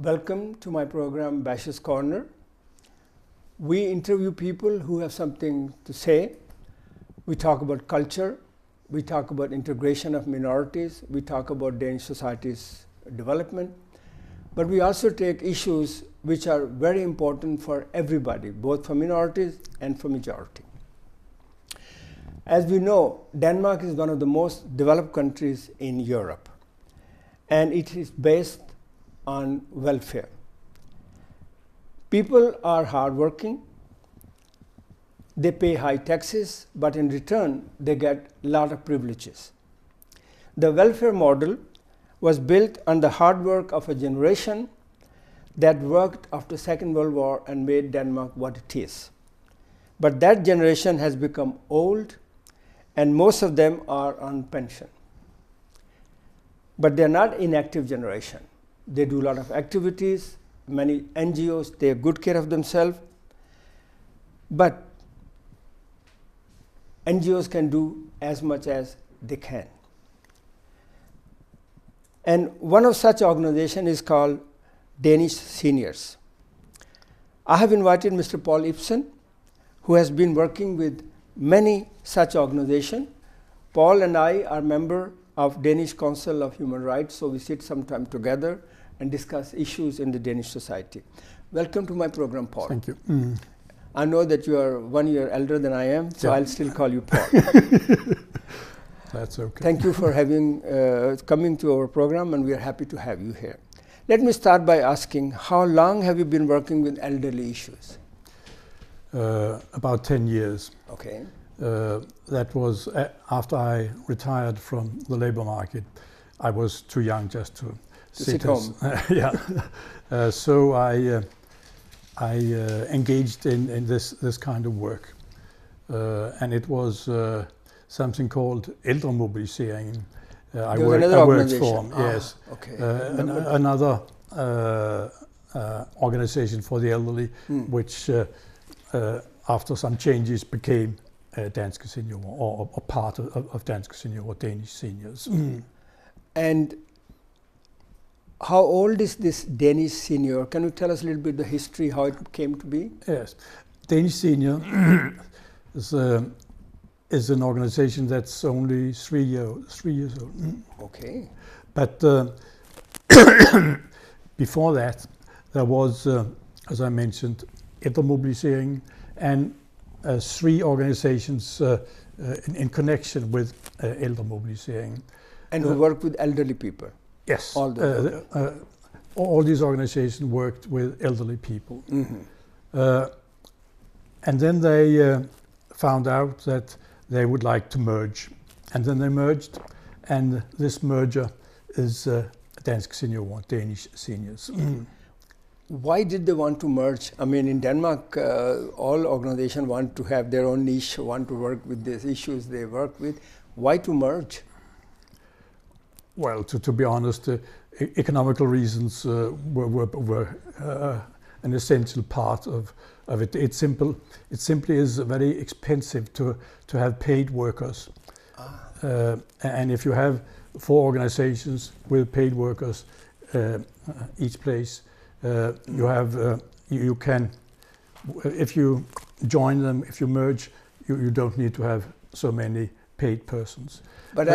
Welcome to my program Bashy's Corner. We interview people who have something to say. We talk about culture, we talk about integration of minorities, we talk about Danish society's development, but we also take issues which are very important for everybody, both for minorities and for majority. As we know, Denmark is one of the most developed countries in Europe, and it is based on welfare. People are hardworking, they pay high taxes, but in return they get a lot of privileges. The welfare model was built on the hard work of a generation that worked after Second World War and made Denmark what it is. But that generation has become old, and most of them are on pension. But they are not inactive generation. They do a lot of activities, many NGOs take good care of themselves, but NGOs can do as much as they can. And one of such organizations is called Danish Seniors. I have invited Mr. Poul Ibsen, who has been working with many such organizations. Poul and I are members of Danish Council of Human Rights, so we sit sometime together and discuss issues in the Danish society. Welcome to my program, Poul. Thank you. I know that you are 1 year elder than I am, so I'll still call you Poul. That's okay. Thank you for having coming to our program, and we are happy to have you here. Let me start by asking, how long have you been working with elderly issues? About 10 years. Okay. That was after I retired from the labor market. I was too young just to sit home. So I engaged in this kind of work, and it was something called Ældremobiliseringen. I worked for. Yes. Okay. Another organization for the elderly, which after some changes became Dansk Seniors, or part of Dansk Seniors, or Danish Seniors. And how old is this Danish Senior? Can you tell us a little bit the history, how it came to be? Yes. Danish Senior is an organization that's only 3 years old. Okay. But before that, there was, as I mentioned, Ældremobiliseringen, and 3 organizations in connection with Ældremobiliseringen. And who work with elderly people? Yes. All these organizations worked with elderly people. And then they found out that they would like to merge. And then they merged, and this merger is Dansk Seniors, or Danish Seniors. Why did they want to merge? I mean, in Denmark, all organizations want to have their own niche, want to work with these issues they work with. Why to merge? Well, to be honest, economical reasons were an essential part of it. It simply is very expensive to have paid workers. And if you have 4 organizations with paid workers each place, you can, if you join them, if you merge, you don't need to have so many paid persons. But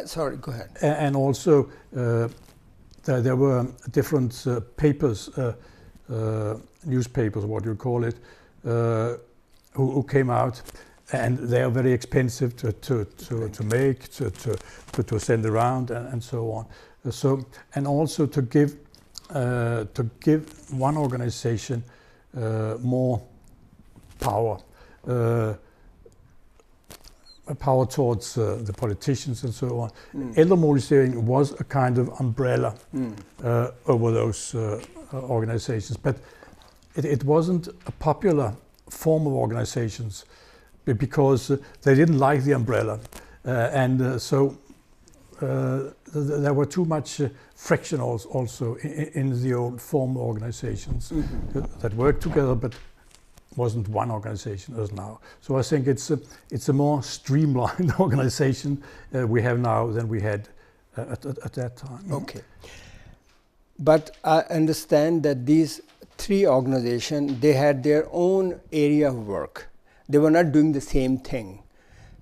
sorry, go ahead. And also, there were different papers, newspapers, what you call it, who came out, and they are very expensive to make, to send around, and so on. And also to give one organization more power. Power towards the politicians and so on. Ældremobiliseringen was a kind of umbrella over those organizations, but it wasn't a popular form of organizations because they didn't like the umbrella, so there were too much friction also in the old former organizations that worked together, but wasn't one organization as now. So I think it's a more streamlined organization we have now than we had at that time. Okay. But I understand that these three organizations, they had their own area of work. They were not doing the same thing.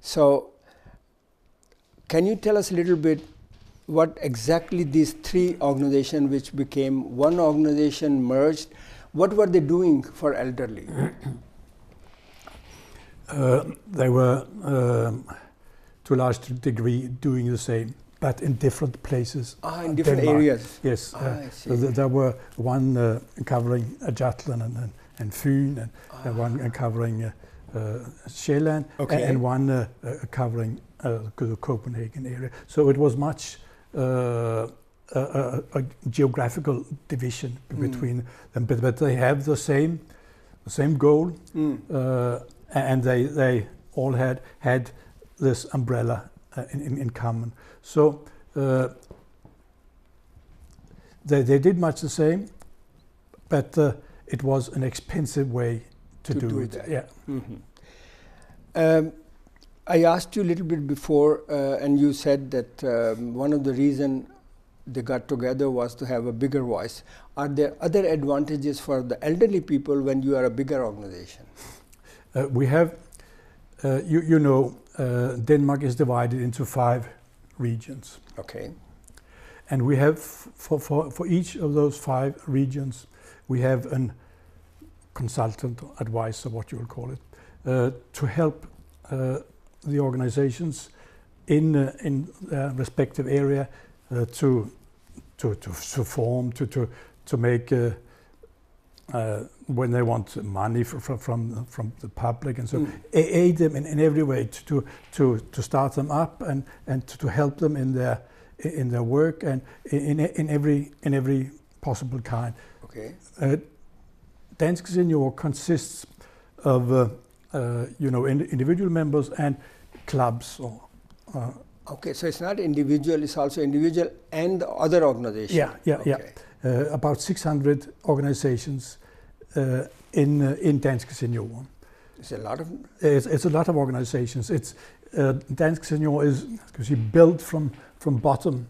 So can you tell us a little bit what exactly these three organizations, which became one organization, merged, what were they doing for elderly? They were, to a large degree, doing the same, but in different places. In different Denmark. Areas. Yes. I see. So there were one covering Jutland and Fyn, and one covering Sjælland, Okay. and one covering the Copenhagen area. So it was much a geographical division between them, but they have the same goal, and they all had this umbrella in common. So they did much the same, but it was an expensive way to do it. That. Yeah. Mm-hmm. I asked you a little bit before, and you said that one of the reasons they got together was to have a bigger voice. Are there other advantages for the elderly people when you are a bigger organization? We have, Denmark is divided into 5 regions. Okay. And we have, for each of those 5 regions, we have a consultant, advisor, what you will call it, to help the organizations in their respective area to form, to make when they want money from the public, and so aid them in every way to start them up and to help them in their work and in every possible kind. Okay. Dansk Senior consists of individual members and clubs. Okay, so it's not individual; it's also individual and the other organization. Yeah. Okay. About 600 organizations in Dansk Senior. It's a lot of. It's a lot of organizations. It's Dansk Senior is built from bottom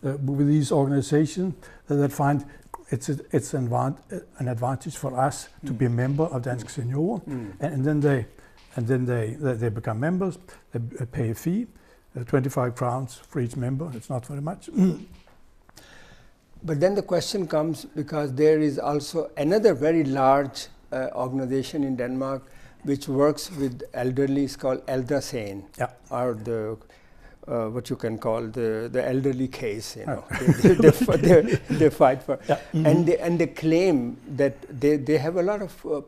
with these organizations that find it's an advantage for us to be a member of Dansk Senior, and then they become members. They pay a fee, 25 crowns for each member. It's not very much. But then the question comes, because there is also another very large organization in Denmark which works with elderly. It's called Ældre Sagen, or the what you can call the elderly case. They fight for, and they claim that they have a lot of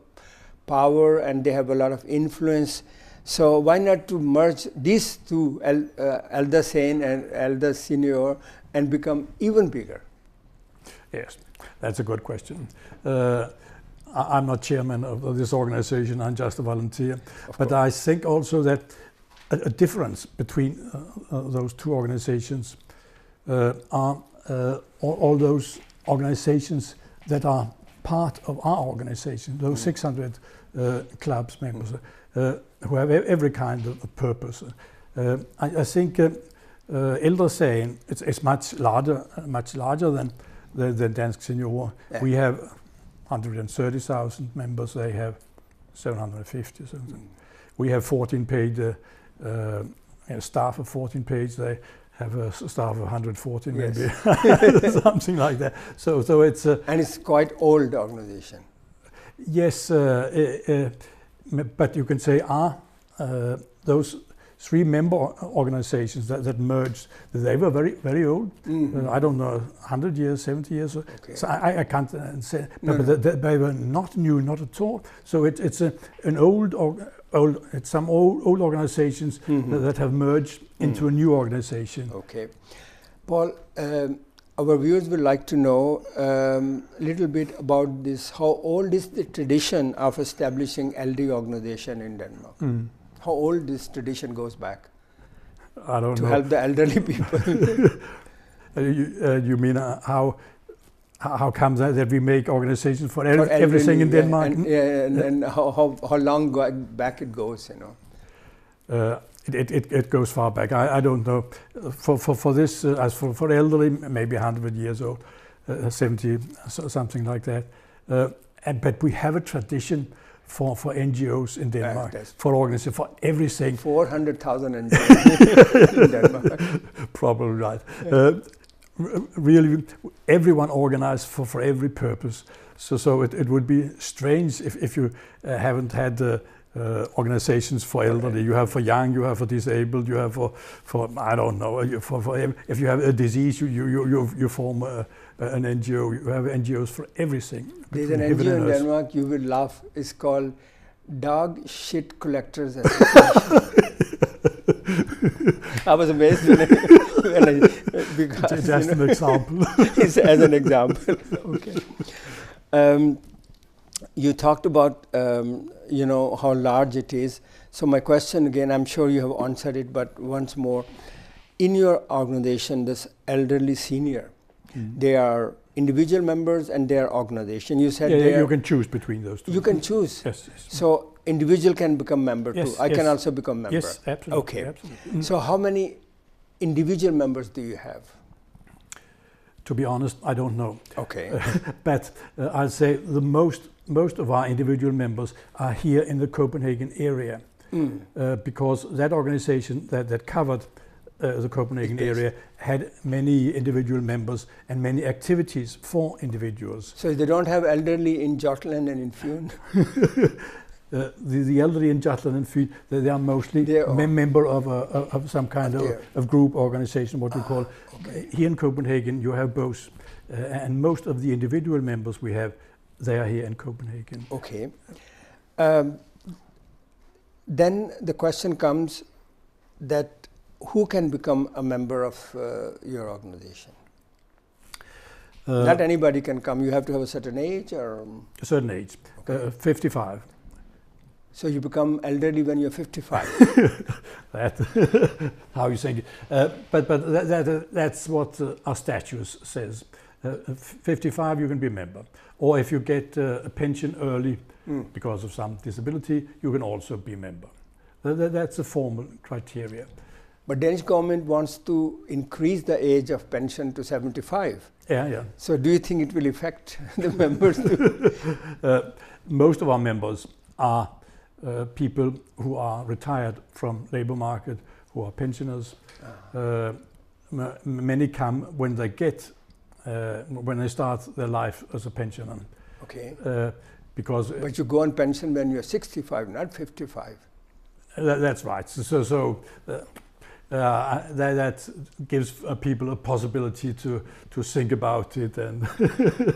power and they have a lot of influence. So why not to merge these two, Ældre Sagen and Ældre Senior, and become even bigger? Yes, that's a good question. I'm not chairman of this organization, I'm just a volunteer. But I think also that a difference between those two organizations are all those organizations that are part of our organization, those 600 clubs members who have every kind of purpose. I think Ældre Sagen, it's much larger than Dansk Senior. Yeah. We have 130,000 members. They have 750 something. We have 14 paid staff of 14 paid. They have a staff of 114 maybe, something like that. So it's and it's quite old organization. Yes, but you can say those 3 member organizations that merged, they were very old. I don't know, 100 years, 70 years. Okay. So I can't say, but they were not new, not at all. So it's an old it's some old organizations that have merged into a new organization. Okay, Paul. Our viewers would like to know a little bit about this. How old is the tradition of establishing elderly organization in Denmark? How old this tradition goes back? I don't know. To help the elderly people. You mean how comes that we make organizations for everything in Denmark? And how long back it goes, It goes far back. I don't know. For this, as for elderly, maybe 100 years old. 70, something like that. But we have a tradition for NGOs in Denmark, for organizations, for everything. 400,000 NGOs in Denmark. Probably right. Really, everyone organized for every purpose. So it would be strange if you haven't had organizations for elderly. You have for young, you have for disabled, you have for I don't know. If you have a disease, you form an NGO. You have NGOs for everything. There's an NGO in Denmark. You will laugh. It's called Dog Shit Collectors Association. I was amazed when I because just an example. It's as an example. Okay. You talked about how large it is. So my question again, I'm sure you have answered it, but once more, in your organization, this elderly senior, they are individual members and they are organization. You said you can choose between those two. You can choose. Yes. So individual can become member too. I can also become member. Yes, absolutely. Okay. Absolutely. So how many individual members do you have? To be honest, I don't know. Okay. But I'll say the most of our individual members are here in the Copenhagen area, because that organization that covered the Copenhagen area had many individual members and many activities for individuals. So they don't have elderly in Jutland and in Fyn? The elderly in Jutland and Fyn, they are mostly member of some kind of group organization, what we call. Okay. Here in Copenhagen, you have both, and most of the individual members we have, they are here in Copenhagen. Okay. Then the question comes that who can become a member of your organization? Not anybody can come. You have to have a certain age, or a certain age, 55. So you become elderly when you're 55. That how you think it. But that's what our statutes says. 55 you can be a member, or if you get a pension early because of some disability, you can also be a member. That's a formal criteria. But Danish government wants to increase the age of pension to 75. Yeah. So do you think it will affect the members too? Most of our members are people who are retired from labor market, who are pensioners. Many come when they get when they start their life as a pensioner. Okay. Because but you go on pension when you're 65, not 55. That's right. That gives people a possibility to think about it. And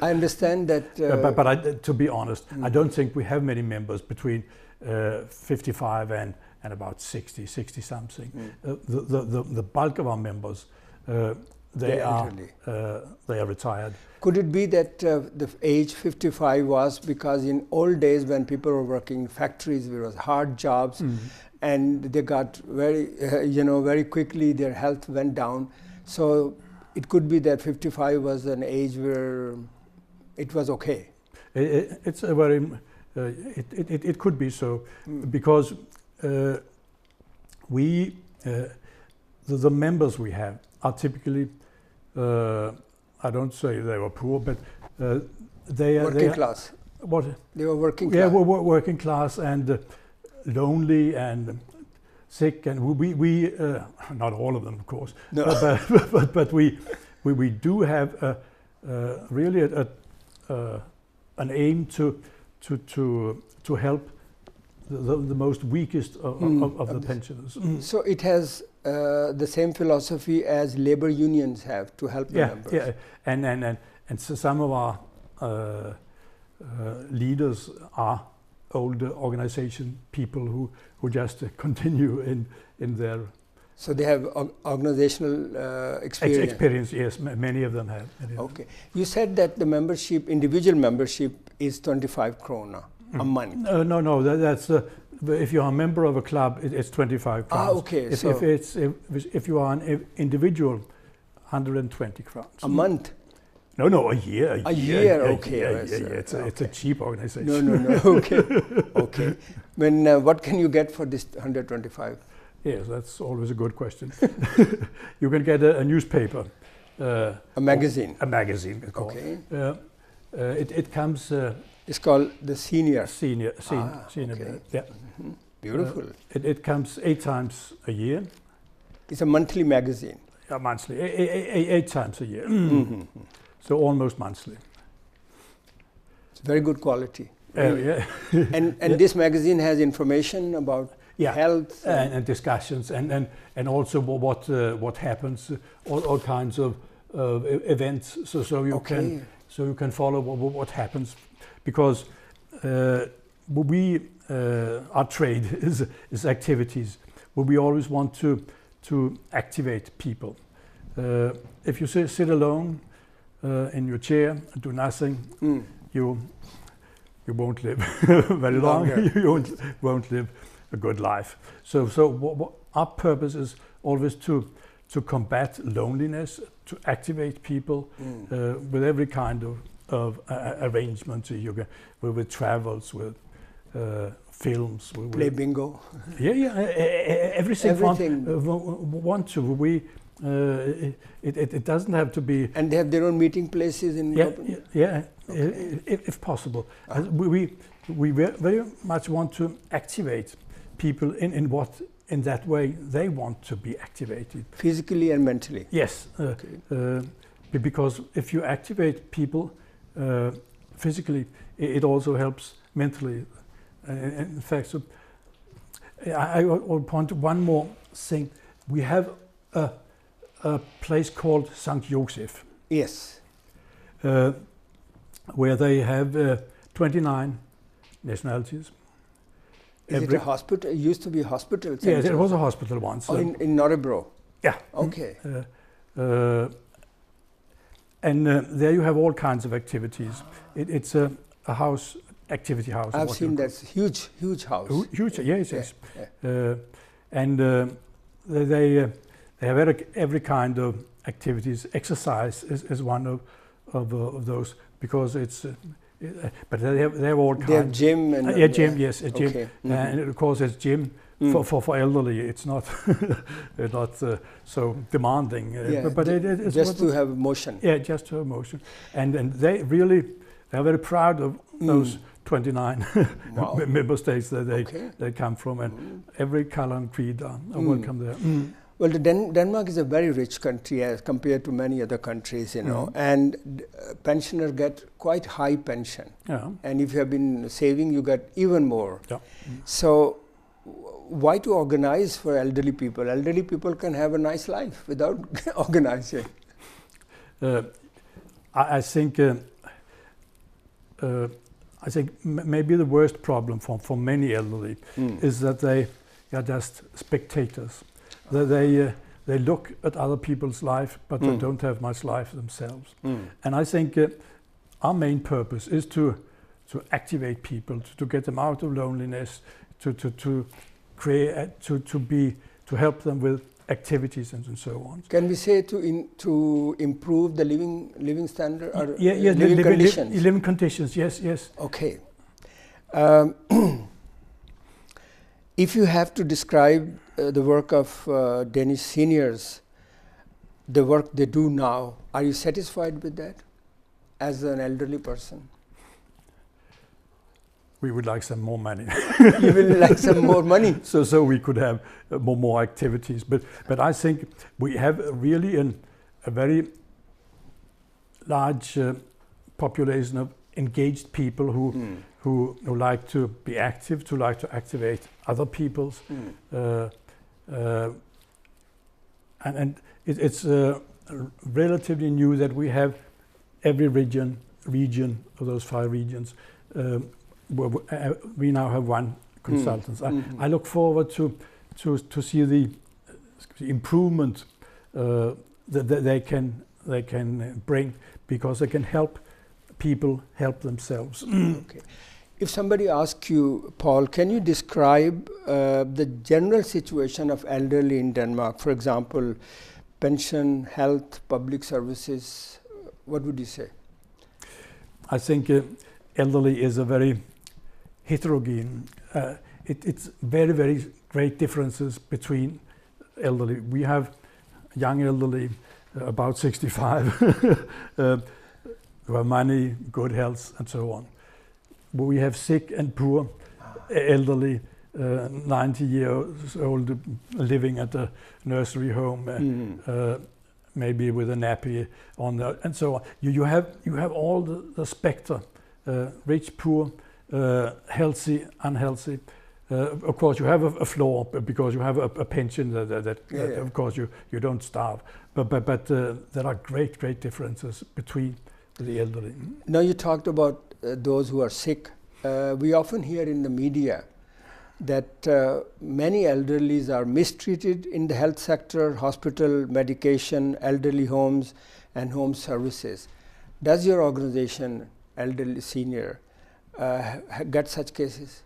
I understand that. But to be honest, I don't think we have many members between 55 and about 60 something. The bulk of our members, they are retired. Could it be that the age 55 was because in old days when people were working in factories, there was hard jobs, and they got very quickly their health went down. So it could be that 55 was an age where it was okay. It's a very it could be so, because we the members we have are typically I don't say they were poor, but they are working class. What they were working class. Yeah, we're working class and lonely and sick, and we not all of them, of course. No. But we do have really an aim to help the most weakest of the pensioners. So it has the same philosophy as labor unions have to help the members. Yeah, and so some of our leaders are older organization people who just continue in their. So they have organizational experience. Experience, yes. Many of them have. Okay. You said that the membership, individual membership, is 25 krona a month. No. That's if you are a member of a club, it's 25 crowns. Okay. If you are an individual, 120 crowns a month. No, a year. A year. Okay. It's a cheap organization. No. Okay. When what can you get for this 125? Yes, that's always a good question. You can get a newspaper a magazine. A magazine. Okay. It comes. It's called the Senior. Senior. Okay. Yeah. Mm-hmm. Beautiful. It comes 8 times a year. It's a monthly magazine. Monthly, 8 times a year. Mm-hmm. So almost monthly. It's very good quality. Yeah. And this magazine has information about health and discussions and also what happens, all kinds of events. So you can follow what happens, because our trade is activities. We always want to activate people. If you sit alone in your chair and do nothing, you won't live very long. You won't live a good life. So our purpose is always to combat loneliness, to activate people with every kind of arrangement. You can, with travels, with films. Play bingo. Everything. Want to. It doesn't have to be. And they have their own meeting places in. If possible. We very much want to activate people in that way they want to be activated. Physically and mentally. Yes. Because if you activate people physically, it also helps mentally. In fact, so I will point to one more thing. We have a place called St. Joseph. Yes. Where they have 29 nationalities. Is it a hospital? It used to be a hospital. Yes, it was a hospital once. In Norrebro? Yeah. Okay. And there you have all kinds of activities. It's a house, activity house. I've seen that huge house. Huge, yes. And they have every kind of activities. Exercise is one of those, because it's. But they have all kinds. They have gym and gym. Yes, a gym. Okay. And of course, it's gym for elderly. It's not so demanding. But it's just to have motion. Yeah, just to have motion. And they're very proud of those 29 member states that they come from, and every color and creed are welcome there. Well, Denmark is a very rich country as compared to many other countries, and pensioners get quite high pension. Yeah. And if you have been saving, you get even more. Yeah. So why to organize for elderly people? Elderly people can have a nice life without organizing. I think maybe the worst problem for many elderly is that they are just spectators. They look at other people's life, but they don't have much life themselves. And I think our main purpose is to activate people, to get them out of loneliness, to create, to help them with activities and so on. Can we say to improve the living standard or living conditions? Living conditions, yes. Okay. If you have to describe the work of Danish Seniors, the work they do now, are you satisfied with that as an elderly person? We would like some more money. You will like some more money? So we could have more activities. But I think we have really a very large population of engaged people who like to be active, to like to activate other people's. And it's relatively new that we have every region of those 5 regions. We now have one consultant. I look forward to see the improvement that they can bring, because they can help people help themselves. Okay. If somebody asks you, Paul, can you describe the general situation of elderly in Denmark? For example, pension, health, public services. What would you say? I think elderly is a very heterogene. It's very, very great differences between elderly. We have young elderly, about 65, who have money, good health, and so on. But we have sick and poor, elderly, 90 years old, living at a nursery home, maybe with a nappy on, and so on. You have all the spectra, rich, poor, healthy, unhealthy. Of course, you have a floor because you have a pension that of course you don't starve. But there are great differences between the elderly. Now you talked about those who are sick. We often hear in the media that many elderlies are mistreated in the health sector, hospital, medication, elderly homes, and home services. Does your organization, Elderly Senior, get such cases?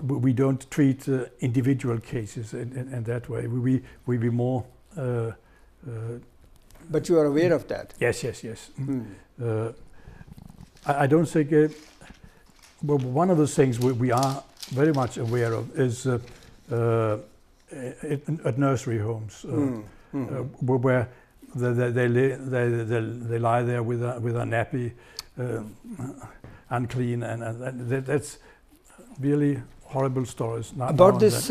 We don't treat individual cases in that way. We be more. But you are aware of that? Yes. I don't think. Well, one of the things we are very much aware of is at nursery homes, where they lie there with a nappy, unclean, and that's really horrible stories. About this,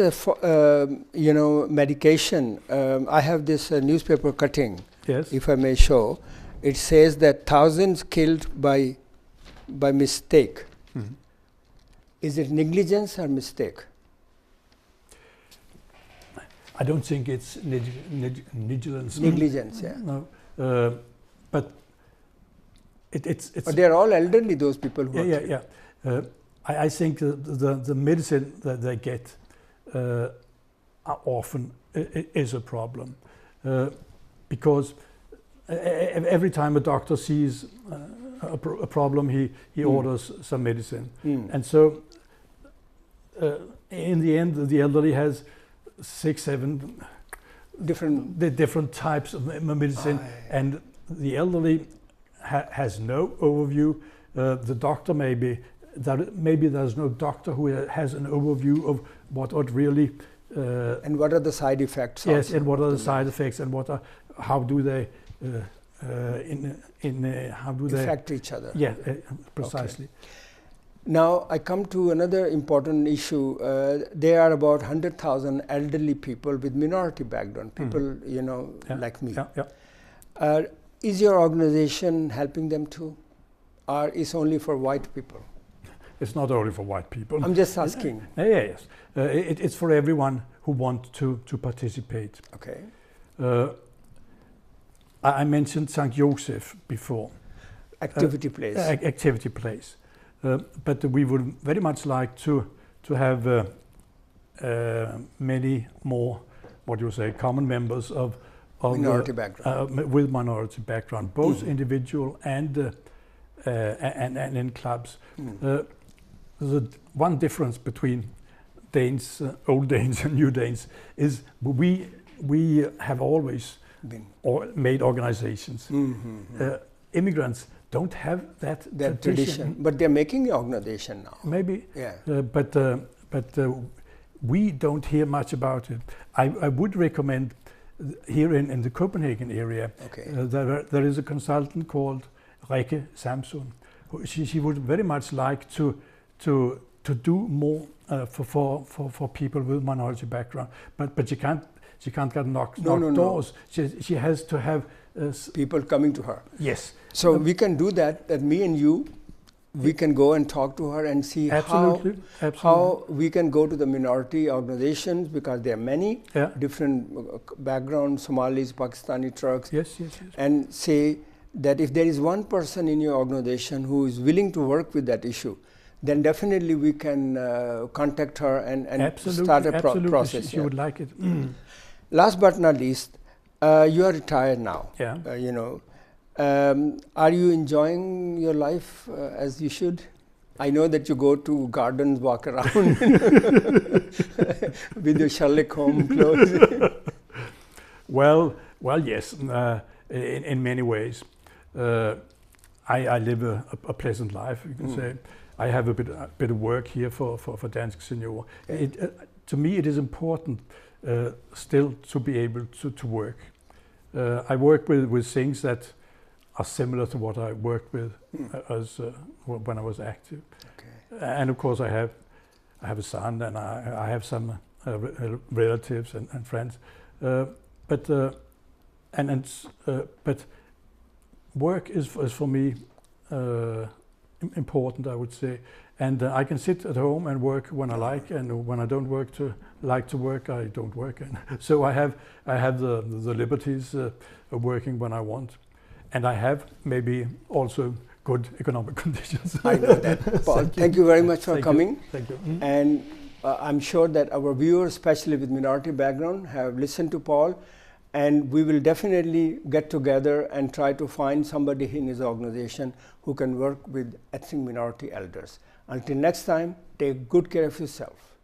medication. I have this newspaper cutting. Yes. If I may show, it says that thousands killed by mistake. Mm-hmm. Is it negligence or mistake? I don't think it's negligence. Negligence, yeah. No, but it's. But they are all elderly. Those people who. Yeah. I think the medicine that they get often is a problem, because every time a doctor sees a problem, he orders some medicine, and so in the end, the elderly has 6-7 different types of medicine, and the elderly has no overview. The doctor maybe there's no doctor who has an overview of what really and what are the side effects. Yes, and what are the side effects, and how do they affect each other. Yeah, precisely. Okay. Now I come to another important issue. There are about 100,000 elderly people with minority background, people like me. Yeah. Is your organization helping them too, or is only for white people? It's not only for white people. I'm just asking. Yes, it's for everyone who wants to participate. Okay. I mentioned St. Joseph before. Activity place. Activity place. But we would very much like to have many more, common members of minority background. With minority background, both individual and in clubs. There's one difference between Danes, old Danes and new Danes, is we have always made organizations. Immigrants don't have that tradition. But they're making the organization now. Maybe. Yeah. But we don't hear much about it. I would recommend here in the Copenhagen area. Okay. There is a consultant called Rikke Samson. She would very much like to do more for people with minority background, but she can't get knock doors. She has to have people coming to her. Yes. So we can do that me and you, we can go and talk to her and see how we can go to the minority organizations, because there are many different backgrounds, Somalis, Pakistani, Turks, yes. And say that if there is one person in your organization who is willing to work with that issue, then definitely we can contact her and start a process. She would like it. Last but not least, you are retired now. Yeah. Are you enjoying your life as you should? I know that you go to gardens, walk around with your Sherlock Holmes clothes. Well, yes. In many ways, I live a pleasant life. You can say. I have a bit of work here for Danish Seniors. To me, it is important still to be able to work. I work with things that are similar to what I worked with as when I was active. Okay. And of course I have a son, and I have some relatives and friends, but work is for me important, I would say. And I can sit at home and work when I like, and when I don't like to work, I don't work. And so I have the liberties of working when I want, and I have maybe also good economic conditions. I know that. Paul, thank you very much for coming. Thank you. And I'm sure that our viewers, especially with minority background, have listened to Paul, and we will definitely get together and try to find somebody in his organization who can work with ethnic minority elders. Until next time, take good care of yourself.